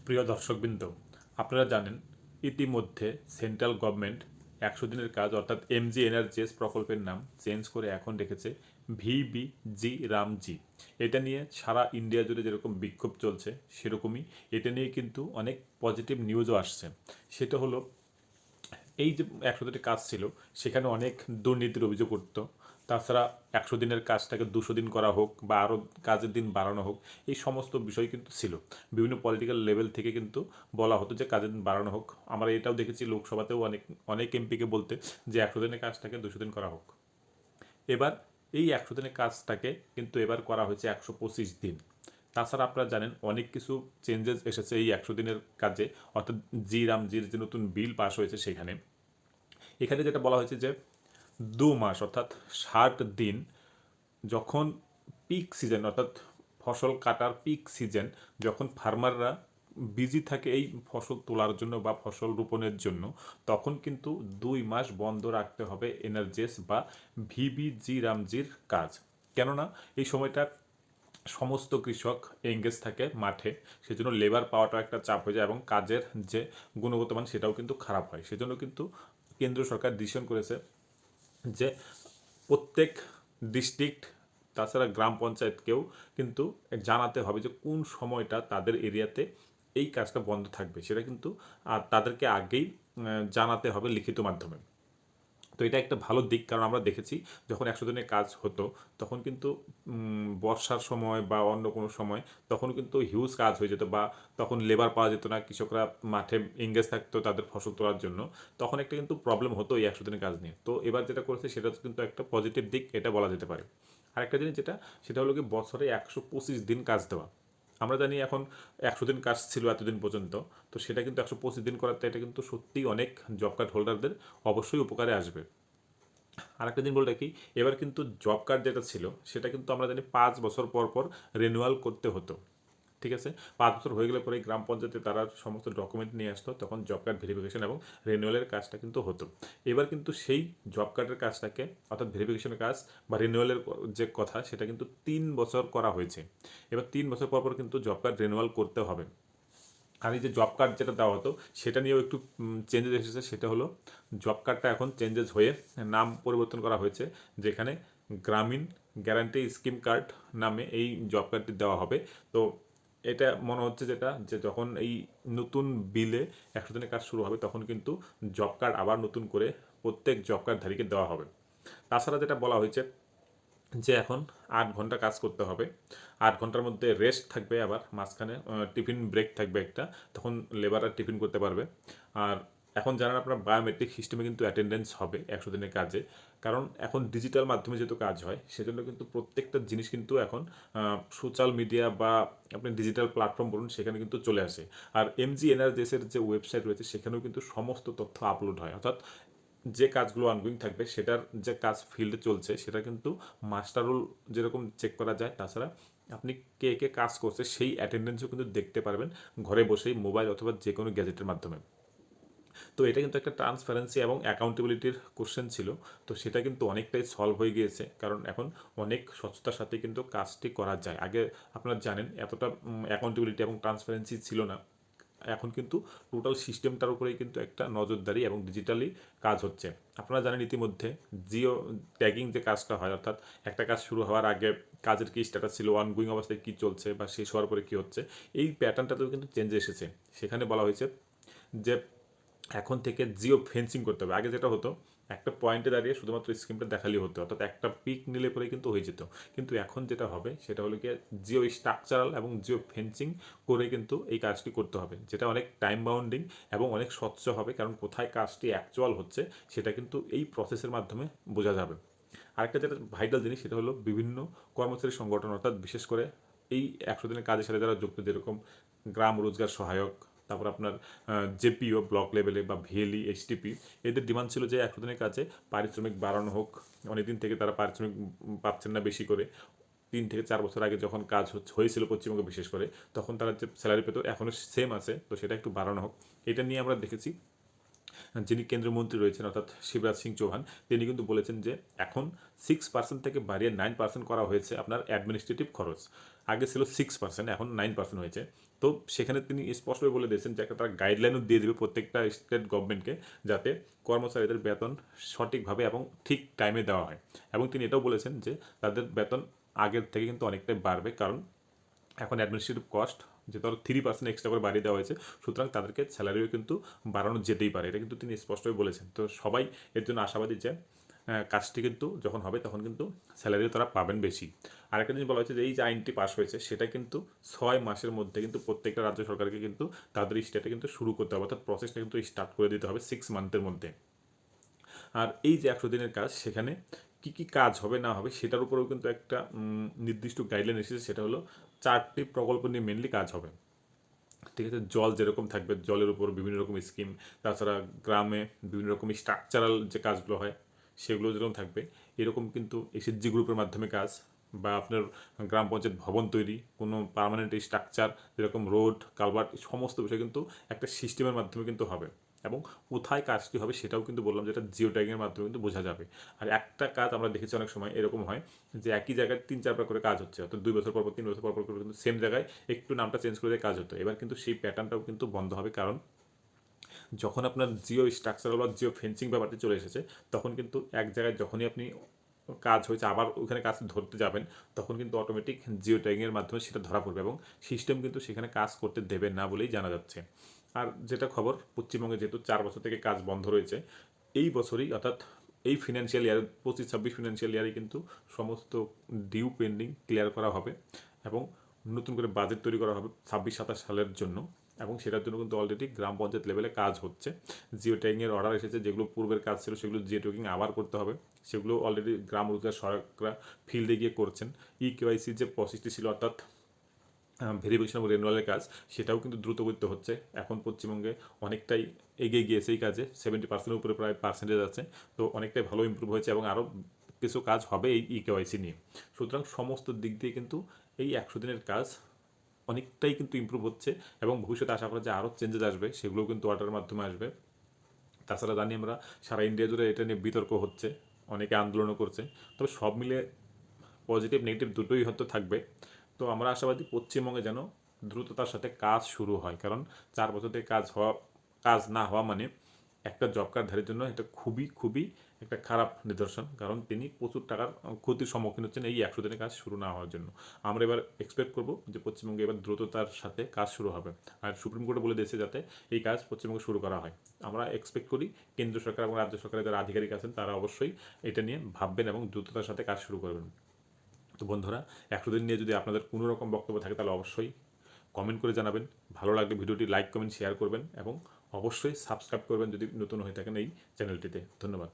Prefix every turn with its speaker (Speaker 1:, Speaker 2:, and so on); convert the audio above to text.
Speaker 1: প্রিয় দর্শকবৃন্দ, আপনারা জানেন ইতিমধ্যে সেন্ট্রাল গভর্নমেন্ট ১০০ দিনের কাজ অর্থাৎ MGNRGS প্রকল্পের নাম চেঞ্জ করে এখন রেখেছে VBG রামজি। এটা নিয়ে সারা ইন্ডিয়া জুড়ে যেরকম বিক্ষোভ চলছে সেরকমই এটা নিয়ে কিন্তু অনেক পজিটিভ নিউজও আসছে। সেটা হলো এই যে ১০০ দিনের কাজ ছিল সেখানে অনেক দুর্নীতির অভিযোগ উঠতো। তাছাড়া ১০০ দিনের কাজটাকে ২০০ দিন করা হোক বা আরও কাজের দিন বাড়ানো হোক, এই সমস্ত বিষয় কিন্তু ছিল। বিভিন্ন পলিটিক্যাল লেভেল থেকে কিন্তু বলা হতো যে কাজের দিন বাড়ানো হোক। আমরা এটাও দেখেছি লোকসভাতেও অনেক অনেক এমপিকে বলতে যে ১০০ দিনের কাজটাকে ২০০ দিন করা হোক। এবার এই ১০০ দিনের কাজটাকে কিন্তু এবার করা হয়েছে ১২৫ দিন। তাছাড়া আপনারা জানেন অনেক কিছু চেঞ্জেস এসেছে এই ১০০ দিনের কাজে, অর্থাৎ জি রামজির যে নতুন বিল পাস হয়েছে সেখানে। এখানে যেটা বলা হয়েছে যে ২ মাস অর্থাৎ ৬০ দিন যখন পিক সিজন অর্থাৎ ফসল কাটার পিক সিজন, যখন ফার্মাররা বিজি থাকে এই ফসল তোলার জন্য বা ফসল রোপণের জন্য, তখন কিন্তু ২ মাস বন্ধ রাখতে হবে এনার্জেস বা ভিবিজি রামজির কাজ। কেননা এই সময়টা সমস্ত কৃষক এঙ্গেজ থাকে মাঠে, সেজন্য লেবার পাওয়াটাও একটা চাপ হয়ে যায় এবং কাজের যে গুণগত মান সেটাও কিন্তু খারাপ হয়। সেজন্য কিন্তু কেন্দ্র সরকার ডিসিশন করেছে যে প্রত্যেক ডিস্ট্রিক্ট তাছাড়া গ্রাম পঞ্চায়েতকেও কিন্তু জানাতে হবে যে কোন সময়টা তাদের এরিয়াতে এই কাজটা বন্ধ থাকবে, সেটা কিন্তু তাদেরকে আগেই জানাতে হবে লিখিত মাধ্যমে। তো এটা একটা ভালো দিক, কারণ আমরা দেখেছি যখন ১০০ দিনের কাজ হতো তখন কিন্তু বর্ষার সময় বা অন্য কোনো সময় তখন কিন্তু হিউজ কাজ হয়ে যেত বা তখন লেবার পাওয়া যেত না, কৃষকরা মাঠে এঙ্গেজ থাকতো তাদের ফসল তোলার জন্য। তখন একটা কিন্তু প্রবলেম হতো এই ১০০ দিনের কাজ নিয়ে। তো এবার যেটা করেছে সেটা কিন্তু একটা পজিটিভ দিক, এটা বলা যেতে পারে। আরেকটা জিনিস যেটা, সেটা হলো কি বছরে ১২৫ দিন কাজ দেওয়া। আমরা জানি এখন ১০০ দিন কাজ ছিল এতদিন পর্যন্ত, তো সেটা কিন্তু ১২৫ দিন করাতে এটা কিন্তু সত্যিই অনেক জব কার্ড হোল্ডারদের অবশ্যই উপকারে আসবে। আরেকটা দিন বলে রাখি, এবার কিন্তু জব কার্ড যেটা ছিল সেটা কিন্তু আমরা জানি ৫ বছর পর পর রিনিউয়াল করতে হতো। ঠিক আছে, ৫ বছর হয়ে গেলে পরে গ্রাম পঞ্চায়েতে তারা সমস্ত ডকুমেন্ট নিয়ে আসতো, তখন জব কার্ড ভেরিফিকেশন এবং রিনিউয়ালের কাজটা কিন্তু হতো। এবার কিন্তু সেই জব কার্ডের কাজটাকে অর্থাৎ ভেরিফিকেশনের কাজ বা রিনিউয়ালের যে কথা সেটা কিন্তু ৩ বছর করা হয়েছে। এবার ৩ বছর পর পর কিন্তু জব কার্ড রিনিউয়াল করতে হবে। আর এই যে জব কার্ড যেটা দেওয়া হতো সেটা নিয়েও একটু চেঞ্জেস এসেছে। সেটা হলো জব কার্ডটা এখন চেঞ্জেস হয়ে নাম পরিবর্তন করা হয়েছে, যেখানে গ্রামীণ গ্যারান্টি স্কিম কার্ড নামে এই জব কার্ডটি দেওয়া হবে। তো এটা মনে হচ্ছে যেটা যে যখন এই নতুন বিলে ১০০ দিনের কাজ শুরু হবে তখন কিন্তু জব কার্ড আবার নতুন করে প্রত্যেক জব কার্ডধারীকে দেওয়া হবে। তাছাড়া যেটা বলা হয়েছে যে এখন ৮ ঘন্টা কাজ করতে হবে, ৮ ঘন্টার মধ্যে রেস্ট থাকবে, আবার মাঝখানে টিফিন ব্রেক থাকবে একটা, তখন লেবাররা টিফিন করতে পারবে। আর এখন জানান আপনার বায়োমেট্রিক সিস্টেমে কিন্তু অ্যাটেন্ডেন্স হবে ১০০ দিনের কাজে, কারণ এখন ডিজিটাল মাধ্যমে যেহেতু কাজ হয় সেজন্য কিন্তু প্রত্যেকটা জিনিস কিন্তু এখন সোশ্যাল মিডিয়া বা আপনি ডিজিটাল প্ল্যাটফর্ম বলুন সেখানে কিন্তু চলে আসে। আর MGNRGS-এর যে ওয়েবসাইট রয়েছে সেখানেও কিন্তু সমস্ত তথ্য আপলোড হয়, অর্থাৎ যে কাজগুলো অনগোয়িং থাকবে সেটার যে কাজ ফিল্ডে চলছে সেটা কিন্তু মাস্টার রোল যেরকম চেক করা যায়, তাছাড়া আপনি কে কে কাজ করছে সেই অ্যাটেন্ডেন্সও কিন্তু দেখতে পারবেন ঘরে বসেই মোবাইল অথবা যে কোনো গ্যাজেটের মাধ্যমে। তো এটা কিন্তু একটা ট্রান্সপারেন্সি এবং অ্যাকাউন্টেবিলিটির কোশ্চেন ছিল। তো সেটা কিন্তু অনেকটাই সলভ হয়ে গিয়েছে, কারণ এখন অনেক স্বচ্ছতার সাথে কিন্তু কাজটি করা যায়। আগে আপনারা জানেন এতটা অ্যাকাউন্টেবিলিটি এবং ট্রান্সপারেন্সি ছিল না। এখন কিন্তু টোটাল সিস্টেমটার উপরেই কিন্তু একটা নজরদারি এবং ডিজিটালি কাজ হচ্ছে। আপনারা জানেন ইতিমধ্যে জিও ট্যাগিং যে কাজটা হয়, অর্থাৎ একটা কাজ শুরু হওয়ার আগে কাজের কি স্ট্যাটাস ছিল, অনগোয়িং অবস্থায় কী চলছে বা শেষ হওয়ার পরে কী হচ্ছে, এই প্যাটার্নটাতেও কিন্তু চেঞ্জ এসেছে। সেখানে বলা হয়েছে যে এখন থেকে জিও ফেন্সিং করতে হবে। আগে যেটা হতো একটা পয়েন্টে দাঁড়িয়ে শুধুমাত্র স্ক্রিনটা দেখালেই হতো, অর্থাৎ একটা পিক নিলে পরে কিন্তু হয়ে যেত। কিন্তু এখন যেটা হবে সেটা হলো গিয়ে জিও স্ট্রাকচারাল এবং জিও ফেন্সিং করে কিন্তু এই কাজটি করতে হবে, যেটা অনেক টাইম বাউন্ডিং এবং অনেক স্বচ্ছ হবে, কারণ কোথায় কাজটি অ্যাকচুয়াল হচ্ছে সেটা কিন্তু এই প্রসেসের মাধ্যমে বোঝা যাবে। আরেকটা যেটা ভাইটাল জিনিস সেটা হলো বিভিন্ন কর্মচারী সংগঠন, অর্থাৎ বিশেষ করে এই ১০০ দিনের কাজের সাথে যারা যুক্ত, যেরকম গ্রাম রোজগার সহায়ক, তারপর আপনার জেপিও ব্লক লেভেলে বা ভিএলই এইচটিপি, এদের ডিমান্ড ছিল যে ১০০ দিনের কাজে পারিশ্রমিক বাড়ানো হোক। অনেকদিন থেকে তারা পারিশ্রমিক পাচ্ছেন না বেশি করে। ৩ থেকে ৪ বছর আগে যখন কাজ হয়েছিল পশ্চিমবঙ্গে বিশেষ করে, তখন তারা যে স্যালারি পেত এখনও সেম আছে, তো সেটা একটু বাড়ানো হোক। এটা নিয়ে আমরা দেখেছি যিনি কেন্দ্রীয় মন্ত্রী রয়েছেন অর্থাৎ শিবরাজ সিং চৌহান, তিনি কিন্তু বলেছেন যে এখন 6% থেকে বাড়িয়ে 9% করা হয়েছে আপনার অ্যাডমিনিস্ট্রেটিভ খরচ। আগে ছিল 6%, এখন 9% হয়েছে। তো সেখানে তিনি স্পষ্টভাবে বলে দিয়েছেন যে একটা তারা গাইডলাইনও দিয়ে দেবে প্রত্যেকটা স্টেট গভর্নমেন্টকে, যাতে কর্মচারীদের বেতন সঠিকভাবে এবং ঠিক টাইমে দেওয়া হয়। এবং তিনি এটাও বলেছেন যে তাদের বেতন আগের থেকে কিন্তু অনেকটাই বাড়বে, কারণ এখন অ্যাডমিনিস্ট্রেটিভ কস্ট যেহেতু আরও 3% এক্সট্রা করে বাড়িয়ে দেওয়া হয়েছে, সুতরাং তাদেরকে স্যালারিও কিন্তু বাড়ানো যেতেই পারে, এটা কিন্তু তিনি স্পষ্টভাবে বলেছেন। তো সবাই এর জন্য আশাবাদী যে কাজটি কিন্তু যখন হবে তখন কিন্তু স্যালারিও তারা পাবেন বেশি। আরেকটা জিনিস বলা হয়েছে যে এই যে আইনটি পাস হয়েছে সেটা কিন্তু 6 মাসের মধ্যে কিন্তু প্রত্যেকটা রাজ্য সরকারকে কিন্তু তাদের স্টেটে কিন্তু শুরু করতে হবে, অর্থাৎ প্রসেসটা কিন্তু স্টার্ট করে দিতে হবে 6 মান্থের মধ্যে। আর এই যে 100 দিনের কাজ, সেখানে কি কি কাজ হবে না হবে সেটার উপরেও কিন্তু একটা নির্দিষ্ট গাইডলাইন এসেছে, সেটা হলো 4টি প্রকল্প নিয়ে মেনলি কাজ হবে। ঠিক আছে, জল যেরকম থাকবে, জলের উপর বিভিন্ন রকম স্কিম, তাছাড়া গ্রামে বিভিন্ন রকম স্ট্রাকচারাল যে কাজগুলো হয় সেগুলো যেরকম থাকবে, এরকম কিন্তু এসএইচজি গ্রুপের মাধ্যমে কাজ, বা আপনার গ্রাম পঞ্চায়েত ভবন তৈরি, কোনো পার্মানেন্ট স্ট্রাকচার যেরকম রোড কালভার্ট, সমস্ত বিষয় কিন্তু একটা সিস্টেমের মাধ্যমে কিন্তু হবে। এবং কোথায় কাজটি হবে সেটাও কিন্তু বললাম, যেটা জিও ট্যাগিংয়ের মাধ্যমে কিন্তু বোঝা যাবে। আর একটা কাজ আমরা দেখেছি অনেক সময় এরকম হয় যে একই জায়গায় 3-4বার করে কাজ হচ্ছে, অর্থাৎ 2 বছর পর 3 বছর পর করে কিন্তু সেম জায়গায় একটু নামটা চেঞ্জ করে দিয়ে কাজ হতো। এবার কিন্তু সেই প্যাটার্নটাও কিন্তু বন্ধ হবে, কারণ যখন আপনার জিও স্ট্রাকচারাল বা জিও ফেন্সিং ব্যাপারটি চলে এসেছে, তখন কিন্তু এক জায়গায় যখনই আপনি কাজ হয়েছে আবার ওখানে কাজ ধরতে যাবেন, তখন কিন্তু অটোমেটিক জিও ট্যাগিংয়ের মাধ্যমে সেটা ধরা পড়বে এবং সিস্টেম কিন্তু সেখানে কাজ করতে দেবে না বলেই জানা যাচ্ছে। আর যেটা খবর, পশ্চিমবঙ্গে যেহেতু 4 বছর থেকে কাজ বন্ধ রয়েছে, এই বছরই অর্থাৎ এই ফিনান্সিয়াল ইয়ার 25-26 ফিনান্সিয়াল ইয়ারে কিন্তু সমস্ত ডিউ পেন্ডিং ক্লিয়ার করা হবে এবং নতুন করে বাজেট তৈরি করা হবে 26-27 সালের জন্য। এবং সেটার জন্য কিন্তু অলরেডি গ্রাম পঞ্চায়েত লেভেলে কাজ হচ্ছে। জিও ট্যাগিংয়ের অর্ডার এসেছে, যেগুলো পূর্বের কাজ ছিল সেগুলো জিও ট্যাগিং আবার করতে হবে, সেগুলো অলরেডি গ্রাম রোজগার সহায়করা ফিল্ডে গিয়ে করছেন। কেওয়াইসির যে প্রসেসটি ছিল অর্থাৎ ভেরিফিকেশন এবং রেনুয়ালের কাজ, সেটাও কিন্তু দ্রুত করতে হচ্ছে। এখন পশ্চিমবঙ্গে অনেকটাই এগিয়ে গিয়েছে এই কাজে, 70%-এর উপরে প্রায় পার্সেন্টেজ আছে। তো অনেকটাই ভালো ইম্প্রুভ হয়েছে এবং আরও কিছু কাজ হবে এই কেওয়াইসি নিয়ে। সুতরাং সমস্ত দিক দিয়ে কিন্তু এই 100 দিনের কাজ অনেকটাই কিন্তু ইম্প্রুভ হচ্ছে এবং ভবিষ্যতে আশা করা যায় আরও চেঞ্জেস আসবে, সেগুলোও কিন্তু অর্ডারের মাধ্যমে আসবে। তাছাড়া জানি আমরা সারা ইন্ডিয়া জুড়ে এটা নিয়ে বিতর্ক হচ্ছে, অনেকে আন্দোলনও করছে। তবে সব মিলে পজিটিভ নেগেটিভ দুটোই হয়তো থাকবে। তো আমরা আশাবাদী পশ্চিমবঙ্গে যেন দ্রুততার সাথে কাজ শুরু হয়, কারণ 4 বছর থেকে কাজ না হওয়া মানে একটা জব কার্ডধারীর জন্য এটা খুবই খুবই একটা খারাপ নিদর্শন, কারণ তিনি প্রচুর টাকার ক্ষতির সম্মুখীন হচ্ছেন এই 100 দিনের কাজ শুরু না হওয়ার জন্য। আমরা এবার এক্সপেক্ট করব যে পশ্চিমবঙ্গে এবার দ্রুততার সাথে কাজ শুরু হবে, আর সুপ্রিম কোর্টে বলে দিয়েছে যাতে এই কাজ পশ্চিমবঙ্গে শুরু করা হয়। আমরা এক্সপেক্ট করি কেন্দ্র সরকার এবং রাজ্য সরকারের যারা আধিকারিক আছেন তারা অবশ্যই এটা নিয়ে ভাববেন এবং দ্রুততার সাথে কাজ শুরু করবেন। তো বন্ধুরা, 100 দিন নিয়ে যদি আপনাদের কোনো রকম বক্তব্য থাকে তাহলে অবশ্যই কমেন্ট করে জানাবেন। ভালো লাগলে ভিডিওটি লাইক কমেন্ট শেয়ার করবেন এবং অবশ্যই সাবস্ক্রাইব করবেন যদি নতুন হয়ে থাকেন এই চ্যানেলটিতে। ধন্যবাদ।